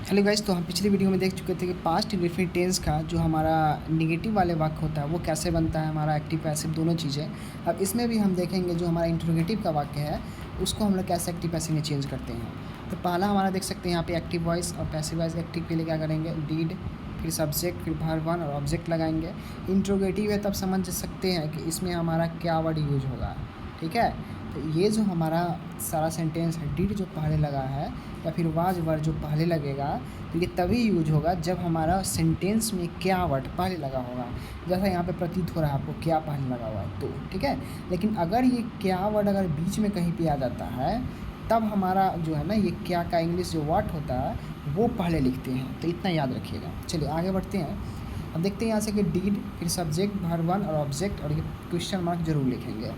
Hello guys, तो हम पिछली वीडियो में देख चुके थे कि पास्ट इंडेफिनिट टेंस का जो हमारा नेगेटिव वाले वाक्य होता है वो कैसे बनता है, हमारा एक्टिव पैसिव दोनों चीज़ें। अब इसमें भी हम देखेंगे जो हमारा इंट्रोगेटिव का वाक्य है उसको हम लोग कैसे एक्टिव पैसिव में चेंज करते हैं। तो पहला हमारा देख सकते हैं यहाँ पे एक्टिव वॉइस और पैसिव वॉइस। एक्टिव के लिए क्या करेंगे, डीड, फिर सब्जेक्ट, फिर वर्ब वन और ऑब्जेक्ट लगाएंगे। इंट्रोगेटिव है तब समझ सकते हैं कि इसमें हमारा क्या वर्ड यूज होगा, ठीक है। तो ये जो हमारा सारा सेंटेंस है, डीड जो पहले लगा है या फिर वाज वर्ड जो पहले लगेगा, तो ये तभी यूज होगा जब हमारा सेंटेंस में क्या वर्ड पहले लगा होगा। जैसा यहाँ पे प्रतीत हो रहा है आपको क्या पहले लगा हुआ है, तो ठीक है। लेकिन अगर ये क्या वर्ड अगर बीच में कहीं पे आ जाता है तब हमारा जो है ना ये क्या का इंग्लिश जो वर्ड होता है वो पहले लिखते हैं, तो इतना याद रखिएगा। चलिए आगे बढ़ते हैं। अब देखते हैं यहाँ से कि डीड, फिर सब्जेक्ट, वर्ब वन और ऑब्जेक्ट और ये क्वेश्चन मार्क जरूर लिखेंगे।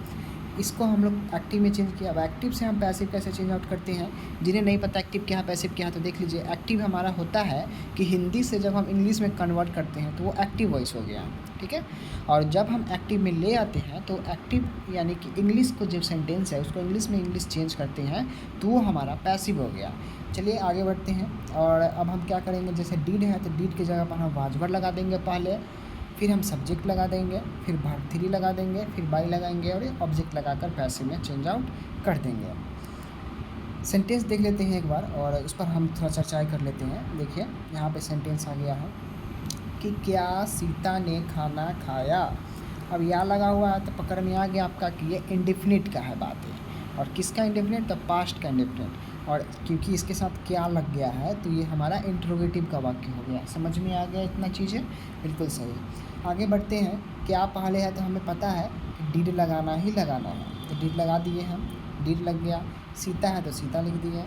इसको हम लोग एक्टिव में चेंज किया। अब एक्टिव से हम पैसिव कैसे चेंज आउट करते हैं, जिन्हें नहीं पता एक्टिव क्या है पैसिव क्या है तो देख लीजिए। एक्टिव हमारा होता है कि हिंदी से जब हम इंग्लिश में कन्वर्ट करते हैं तो वो एक्टिव वॉइस हो गया, ठीक है। और जब हम एक्टिव में ले आते हैं तो एक्टिव यानी कि इंग्लिश को जो सेंटेंस है उसको इंग्लिश में इंग्लिश चेंज करते हैं तो वो हमारा पैसिव हो गया। चलिए आगे बढ़ते हैं। और अब हम क्या करेंगे, जैसे डीड है तो डीड की जगह पर हम वाज वर्ड लगा देंगे पहले, फिर हम सब्जेक्ट लगा देंगे, फिर वर्ब थ्री लगा देंगे, फिर बाई लगाएंगे और ये ऑब्जेक्ट लगाकर पैसिव में चेंज आउट कर देंगे। सेंटेंस देख लेते हैं एक बार और उस पर हम थोड़ा चर्चा कर लेते हैं। देखिए यहाँ पे सेंटेंस आ गया है कि क्या सीता ने खाना खाया। अब या लगा हुआ है तो पकड़ में आ गया आपका कि ये इंडेफिनिट का है बात है। और किसका इंडेफिनिट, तो पास्ट का इंडेफिनिट। और क्योंकि इसके साथ क्या लग गया है तो ये हमारा इंट्रोगेटिव का वाक्य हो गया। समझ में आ गया इतना चीज़ें, बिल्कुल सही। आगे बढ़ते हैं। क्या पहले है तो हमें पता है कि डीड लगाना ही लगाना है, तो डीड लगा दिए हम, डीड लग गया। सीता है तो सीता लिख दिए,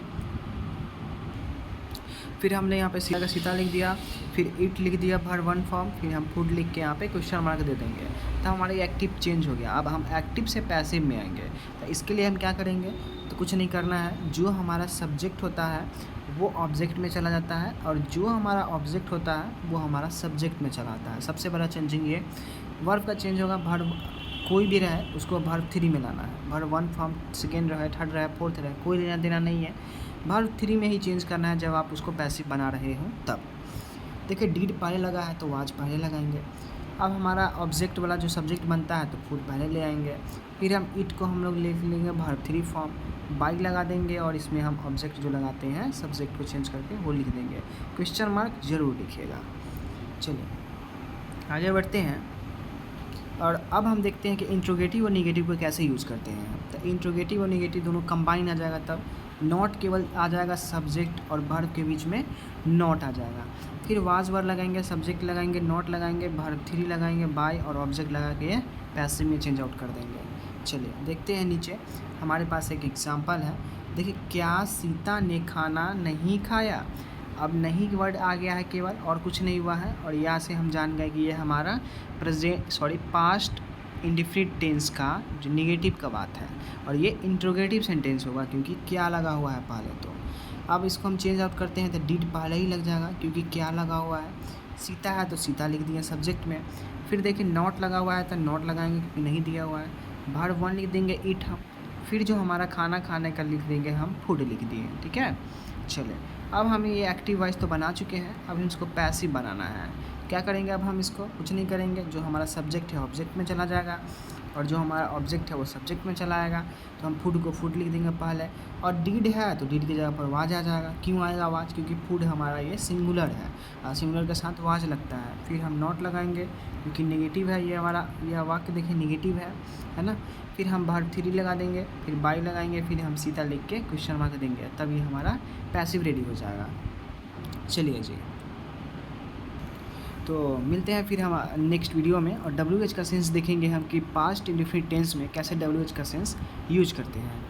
फिर हमने यहाँ पे सीता का सीता लिख दिया, फिर इट लिख दिया वर्ब वन फॉर्म, फिर हम फूड लिख के यहाँ पे क्वेश्चन मार्क दे देंगे। तो हमारा एक्टिव चेंज हो गया। अब हम एक्टिव से पैसिव में आएंगे, तो इसके लिए हम क्या करेंगे, तो कुछ नहीं करना है। जो हमारा सब्जेक्ट होता है वो ऑब्जेक्ट में चला जाता है और जो हमारा ऑब्जेक्ट होता है वो हमारा सब्जेक्ट में चला आता है। सबसे बड़ा चेंजिंग ये। वर्ब का चेंज होगा, वर्ब कोई भी रहे उसको वर्ब थ्री में लाना है। वर्ब वन फॉर्म सेकेंड रहे, थर्ड रहे, फोर्थ रहे, कोई लेना देना नहीं है। वर्ब थ्री में ही चेंज करना है जब आप उसको पैसिव बना रहे हो तब। देखिए डीड पहले लगा है तो वाज पहले लगाएंगे। अब हमारा ऑब्जेक्ट वाला जो सब्जेक्ट बनता है तो फूड पहले ले आएंगे। फिर हम इट को हम लोग ले लेंगे वर्ब थ्री फॉर्म, बाई लगा देंगे और इसमें हम ऑब्जेक्ट जो लगाते हैं सब्जेक्ट को चेंज करके वो लिख देंगे। क्वेश्चन मार्क जरूर लिखिएगा। चलिए आगे बढ़ते हैं। और अब हम देखते हैं कि इंट्रोगेटिव और निगेटिव को कैसे यूज़ करते हैं। तो इंट्रोगेटिव और निगेटिव दोनों कंबाइन आ जाएगा, तब नॉट केवल आ जाएगा, सब्जेक्ट और वर्ब के बीच में नॉट आ जाएगा। फिर वाज वर्ड लगाएंगे, सब्जेक्ट लगाएंगे, नॉट लगाएंगे, वर्ब थ्री लगाएंगे, बाय और ऑब्जेक्ट लगा के पैसिव में चेंज आउट कर देंगे। चलिए देखते हैं नीचे हमारे पास एक एग्जाम्पल है। देखिए क्या सीता ने खाना नहीं खाया। अब नहीं वर्ड आ गया है केवल, और कुछ नहीं हुआ है। और यहाँ से हम जान गए कि ये हमारा पास्ट इंडेफिनिट टेंस का जो निगेटिव का बात है और ये इंट्रोगेटिव सेंटेंस होगा क्योंकि क्या लगा हुआ है पहले। तो अब इसको हम चेंज आउट करते हैं तो डीड पहले ही लग जाएगा क्योंकि क्या लगा हुआ है। सीता है तो सीता लिख दिया सब्जेक्ट में। फिर देखिए नॉट लगा हुआ है तो नॉट लगाएंगे क्योंकि नहीं दिया हुआ है। वर्ब वन लिख देंगे इट हम, फिर जो हमारा खाना खाने का लिख देंगे हम फूड लिख दिए, ठीक है। चलिए अब हम ये एक्टिव वॉइस तो बना चुके हैं, अब हम इसको पैसिव बनाना है। क्या करेंगे, अब हम इसको कुछ नहीं करेंगे। जो हमारा सब्जेक्ट है ऑब्जेक्ट में चला जाएगा और जो हमारा ऑब्जेक्ट है वो सब्जेक्ट में चला आएगा। तो हम फूड को फूड लिख देंगे पहले। और डीड है तो डीड की जगह पर वाज आ जाएगा। क्यों आएगा वाज, क्योंकि फूड हमारा ये सिंगुलर है और सिंगुलर के साथ वाज लगता है। फिर हम नॉट लगाएंगे क्योंकि नेगेटिव है ये हमारा, यह वाक्य देखिए नेगेटिव है ना। फिर हम वर्ब थ्री लगा देंगे, फिर बाई लगाएंगे, फिर हम सीता लिख के क्वेश्चन मार्क देंगे, तब ये हमारा पैसिव रेडी हो जाएगा। चलिए जी, तो मिलते हैं फिर हम नेक्स्ट वीडियो में। और WH का सेंस देखेंगे हम कि पास्ट इंडेफिनिट टेंस में कैसे WH का सेंस यूज करते हैं।